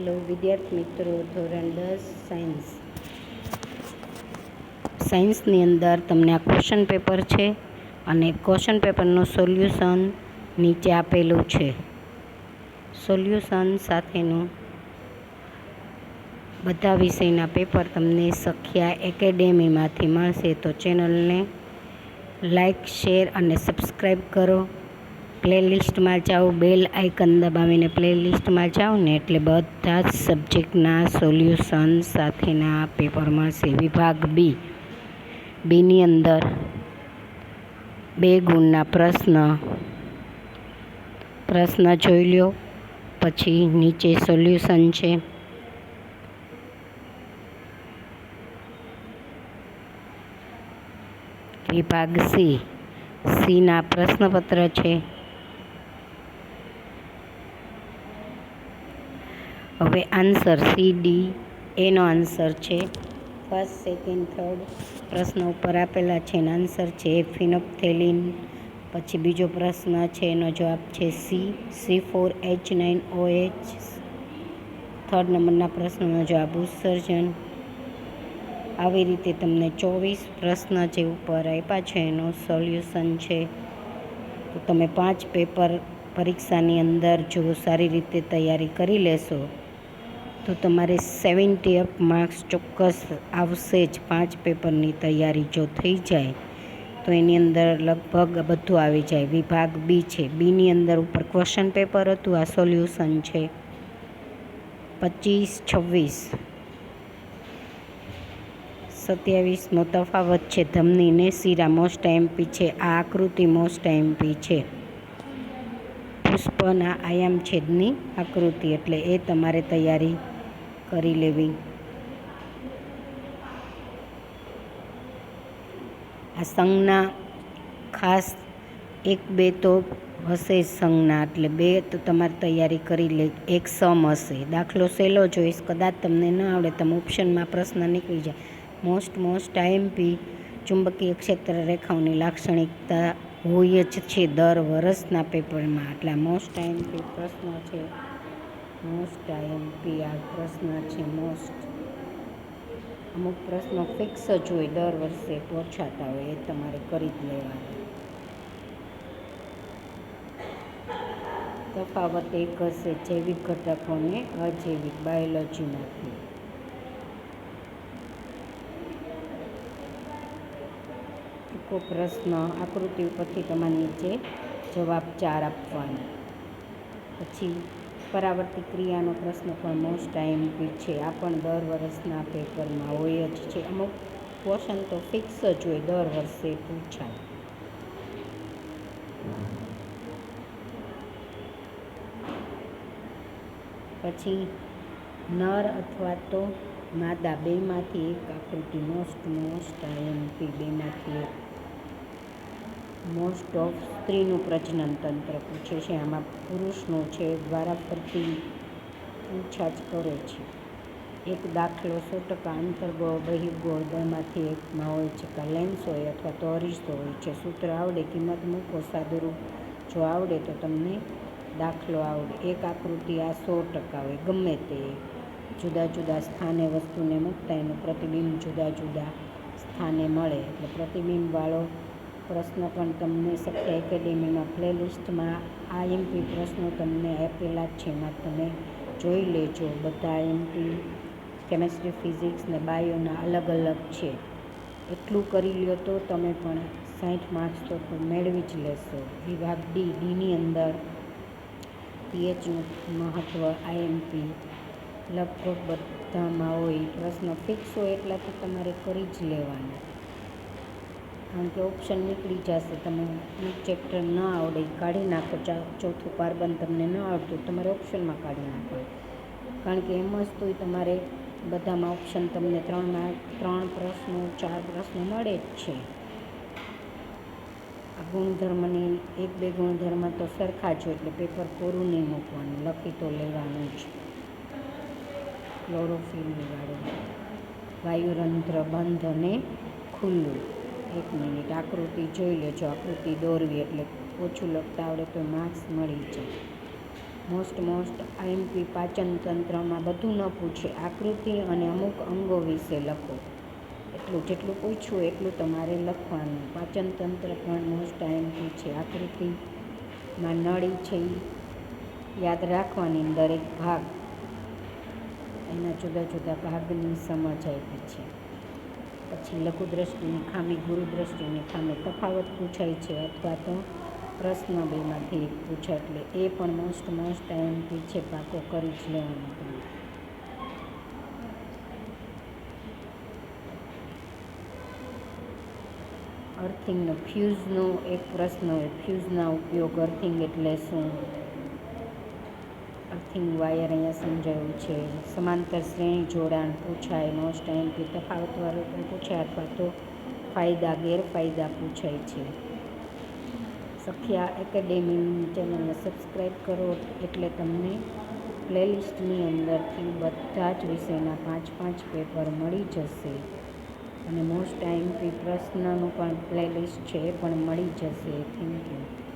Hello વિદ્યાર્થી મિત્રો, ધોરણ 10 સાયન્સની અંદર તમને આ ક્વેશ્ચન પેપર છે અને ક્વેશ્ચન પેપરનું સોલ્યુશન નીચે આપેલું છે. સોલ્યુશન સાથેનું બધા વિષયના પેપર તમને સખ્યા એકેડેમીમાંથી મળશે. તો ચેનલને લાઈક, શેર અને સબસ્ક્રાઈબ કરો. પ્લેલિસ્ટમાં જાઓ, બેલ આઇકન દબાવીને પ્લેલિસ્ટમાં જાઓ ને એટલે બધા જ સબ્જેક્ટના સોલ્યુશન સાથેના પેપર મળશે. વિભાગ બીની અંદર 2 ગુણના પ્રશ્ન જોઈ લો, પછી નીચે સોલ્યુશન છે. વિભાગ સીના પ્રશ્નપત્ર છે. હવે આન્સર CD એનો આન્સર છે. ફર્સ્ટ, સેકન્ડ, થર્ડ પ્રશ્ન ઉપર આપેલા છે એનો આન્સર છે ફિનોપ્થેલિન. પછી બીજો પ્રશ્ન છે એનો જવાબ છે C4H9OH. થર્ડ નંબરના પ્રશ્નનો જવાબ ઉત્સર્જન. આવી રીતે તમને 24 પ્રશ્ન જે ઉપર આપ્યા છે એનું સોલ્યુશન છે. તો તમે 5 પેપર પરીક્ષાની અંદર જો સારી રીતે તૈયારી કરી લેશો તો તમારે 70 અપ માર્ક્સ ચોક્કસ આવશે જ. 5 પેપરની તૈયારી જો થઈ જાય તો એની અંદર લગભગ બધું આવી જાય. વિભાગ બી છે. બીની અંદર ઉપર ક્વેશ્ચન પેપર હતું, આ સોલ્યુશન છે. 25, 26, 27 તફાવત છે. ધમની ને શીરા મોસ્ટ એમપી છે. આ આકૃતિ મોસ્ટ એમપી છે. પુષ્પના આયામ છેદની આકૃતિ, એટલે એ તમારે તૈયારી કરી લેવી. આ સંજ્ઞા ખાસ 1-2 તો હશે જ સંજ્ઞા, એટલે 2 તો તમારે તૈયારી કરી લે. એક સમ હશે. દાખલો સહેલો જોઈશ, કદાચ તમને ન આવડે તમે ઓપ્શનમાં પ્રશ્ન નીકળી જાય. મોસ્ટ આઈએમપી ચુંબકીય ક્ષેત્ર રેખાઓની લાક્ષણિકતા હોય જ છે દર વર્ષના પેપરમાં. એટલે મોસ્ટ આઈએમપી પ્રશ્ન છે. મોસ્ટ આઈએમપી આ પ્રશ્ન છે. અમુક પ્રશ્નો ફિક્સ જ હોય, દર વર્ષે પૂછાતા હોય, એ તમારે કરી જ લેવાના. તફાવત એક હશે જૈવિક ઘટકો અને અજૈવિક બાયોલોજીમાંથી. ટૂંકો પ્રશ્ન આકૃતિ ઉપરથી તમારે નીચે જવાબ 4 આપવાના. પછી પરાવર્તિત ક્રિયાનો પ્રશ્ન પણ મોસ્ટ આઈએમપી છે. આ પણ દર વર્ષના પેપરમાં હોય જ છે. અમુક ક્વેશ્ચન તો ફિક્સ જ હોય, દર વર્ષે પૂછાય. પછી નર અથવા તો માદા બેમાંથી એક આકૃતિ. મોસ્ટ આઈએમપી બેમાંથી એક. મોસ્ટ ઓફ સ્ત્રીનું પ્રજનન તંત્ર પૂછે છે. આમાં પુરુષનું છે, દ્વારા ફરતી પૂછાછ કરે છે. એક દાખલો 100% અંતર્ગોળ બહિર્ગોળ બેમાંથી એકમાં હોય છે. લેન્સ હોય અથવા તો અરીસો હોય છે. સૂત્ર આવડે, કિંમત મૂકો, સાદુરૂપ જો આવડે તો તમને દાખલો આવડે. એક આકૃતિ આ 100% હોય, ગમે તે જુદા જુદા સ્થાને વસ્તુને મૂકતા એનું પ્રતિબિંબ જુદા જુદા સ્થાને મળે. એટલે પ્રતિબિંબવાળો પ્રશ્ન પણ તમને સખ્યા એકેડેમીમાં પ્લેલિસ્ટમાં આઈએમપી પ્રશ્નો તમને આપેલા જ છે, એમાં તમે જોઈ લેજો. બધા આઈએમપી કેમેસ્ટ્રી, ફિઝિક્સ ને બાયોના અલગ અલગ છે. એટલું કરી લ્યો તો તમે પણ 60 માર્ક્સ તો મેળવી જ લેશો. વિભાગ ડીની અંદર પીએચનું મહત્ત્વ આઈએમપી લગભગ બધામાં હોય. પ્રશ્ન ફિક્સ હોય એટલા તો તમારે કરી જ લેવાના, કારણ કે ઓપ્શન નીકળી જશે. તમે એક ચેપ્ટર ન આવડે કાઢી નાખો, ચોથું કાર્બન તમને ન આવડતું તમારે ઓપ્શનમાં કાઢી નાખો, કારણ કે એમ જ તો તમારે બધામાં ઓપ્શન તમને 3 પ્રશ્નો 4 પ્રશ્નો મળે જ છે. આ ગુણધર્મની 1-2 ગુણધર્મ તો સરખા જ હોય, એટલે પેપર પૂરું નહીં મૂકવાનું, લખી તો લેવાનું જ. ક્લોરોફિલની વાળું વાયુરંધ્ર બંધ અને ખુલ્લું. 1 મિનિટ આકૃતિ જોઈ લેજો. આકૃતિ દોરવી એટલે ઓછું લખતા આવડે તો માર્ક્સ મળી જાય. મોસ્ટ આઈએમપી પાચન તંત્રમાં બધું ન પૂછે, આકૃતિ અને અમુક અંગો વિશે લખો. જેટલું પૂછ્યું એટલું તમારે લખવાનું. પાચન તંત્ર પણ મોસ્ટ આઈએમપી છે. આકૃતિમાં નળી છે યાદ રાખવાની, દરેક ભાગ એના જુદા જુદા ભાગની સમજ આપી છે. પછી લઘુદ્રષ્ટિની ખામી, ગુરુદ્રષ્ટિની ખામી, તફાવત પૂછાય છે અથવા તો પ્રશ્ન બેમાંથી એક પૂછાય, એટલે એ પણ મોસ્ટ આઈએમપી છે. પાકો કરી જ લેવાનો તમે. અર્થિંગનો ફ્યુઝનો એક પ્રશ્ન હોય, ફ્યુઝના ઉપયોગ, અર્થિંગ એટલે શું? અર્થિંગ વાયર અહીંયા સમજાયું છે. સમાંતર શ્રેણી જોડાણ પૂછાય, મોસ્ટ આઈએમપી તફાવતવાળું પણ પૂછાય અથવા તો ફાયદા ગેરફાયદા પૂછાય છે. સખિયા એકેડેમીની ચેનલને સબસ્ક્રાઈબ કરો એટલે તમને પ્લેલિસ્ટની અંદરથી બધા જ વિષયના 5 પેપર મળી જશે. અને મોસ્ટ આઈએમપી પ્રશ્નનું પણ પ્લેલિસ્ટ છે, એ પણ મળી જશે. Thank you.